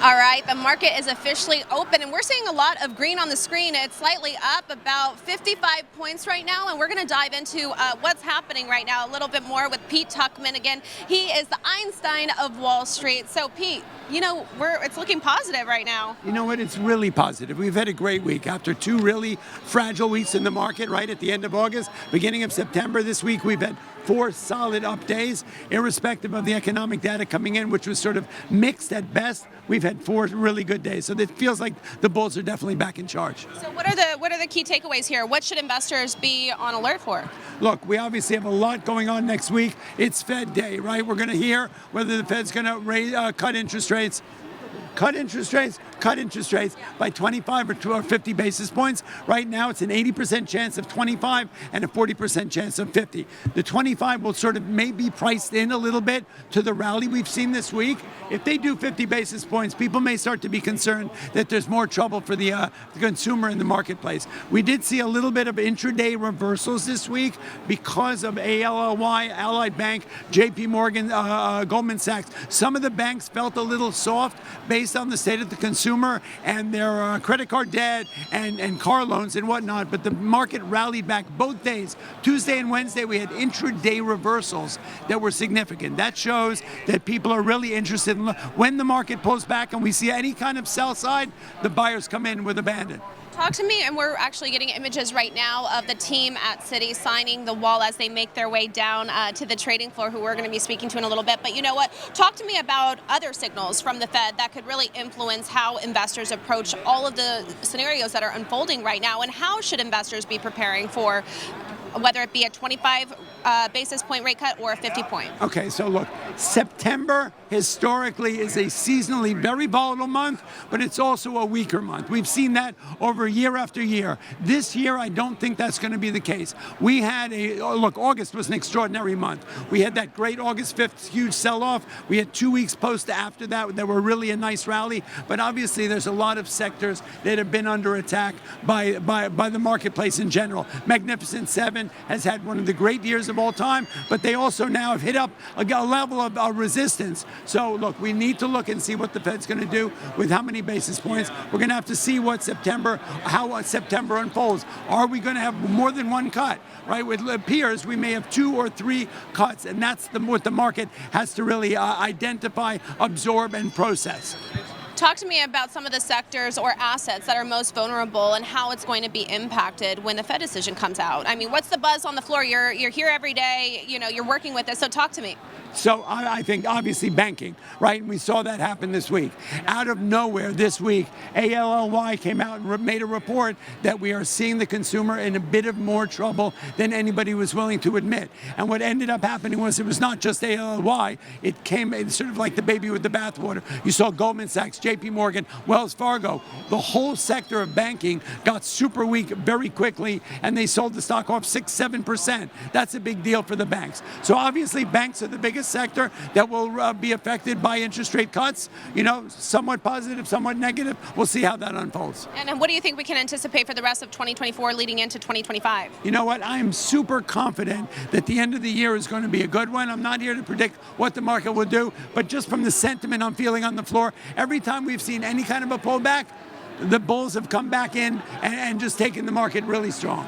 All right, the market is officially open, and we're seeing a lot of green on the screen. It's slightly up, about 55 points right now, and we're going to dive into what's happening right now a little bit more with Pete Tuchman. Again, he is the Einstein of Wall Street. So, Pete, it's looking positive right now. You know what? It's really positive. We've had a great week after two really fragile weeks in the market, right at the end of August, beginning of September. This week, we've had 4 solid up days, irrespective of the economic data coming in, which was sort of mixed at best. We've had 4 really good days, so it feels like the bulls are definitely back in charge. So what are the key takeaways here? What should investors be on alert for? Look, we obviously have a lot going on next week. It's Fed Day, right? We're going to hear whether the Fed's going to cut interest rates. Cut interest rates by 25 or 50 basis points. Right now, it's an 80% chance of 25 and a 40% chance of 50. The 25 will sort of maybe priced in a little bit to the rally we've seen this week. If they do 50 basis points, people may start to be concerned that there's more trouble for the consumer in the marketplace. We did see a little bit of intraday reversals this week because of ALLY, Allied Bank, JP Morgan, Goldman Sachs. Some of the banks felt a little soft based on the state of the consumer and their credit card debt and car loans and whatnot, but the market rallied back both days. Tuesday and Wednesday, we had intraday reversals that were significant. That shows that people are really interested in when the market pulls back and we see any kind of sell side, the buyers come in with abandon. Talk to me, and we're actually getting images right now of the team at Citi signing the wall as they make their way down to the trading floor, who we're going to be speaking to in a little bit. But you know what? Talk to me about other signals from the Fed that could really influence how investors approach all of the scenarios that are unfolding right now, and how should investors be preparing for whether it be a 25 basis point rate cut or a 50 point. Okay, so look, September historically is a seasonally very volatile month, but it's also a weaker month. We've seen that over year after year. This year, I don't think that's going to be the case. We had August was an extraordinary month. We had that great August 5th huge sell-off. We had 2 weeks post after that were really a nice rally, but obviously there's a lot of sectors that have been under attack by the marketplace in general. Magnificent Seven has had one of the great years of all time, but they also now have hit up a level of resistance. So look, we need to look and see what the Fed's going to do with how many basis points. We're going to have to see how September unfolds. Are we going to have more than one cut? Right? With peers, we may have 2 or 3 cuts, and that's what the market has to really identify, absorb, and process. Talk to me about some of the sectors or assets that are most vulnerable and how it's going to be impacted when the Fed decision comes out. I mean, what's the buzz on the floor? You're here every day, you're working with this, so talk to me. So I think obviously banking, right? And we saw that happen this week. Out of nowhere this week, ALLY came out and made a report that we are seeing the consumer in a bit of more trouble than anybody was willing to admit. And what ended up happening was it was not just ALLY, it's sort of like the baby with the bathwater. You saw Goldman Sachs, JP Morgan, Wells Fargo. The whole sector of banking got super weak very quickly, and they sold the stock off 6-7%. That's a big deal for the banks. So obviously banks are the biggest sector that will be affected by interest rate cuts. Somewhat positive, somewhat negative. We'll see how that unfolds. And what do you think we can anticipate for the rest of 2024 leading into 2025? You know what? I am super confident that the end of the year is going to be a good one. I'm not here to predict what the market will do, but just from the sentiment I'm feeling on the floor, every time we've seen any kind of a pullback, the bulls have come back in and just taken the market really strong.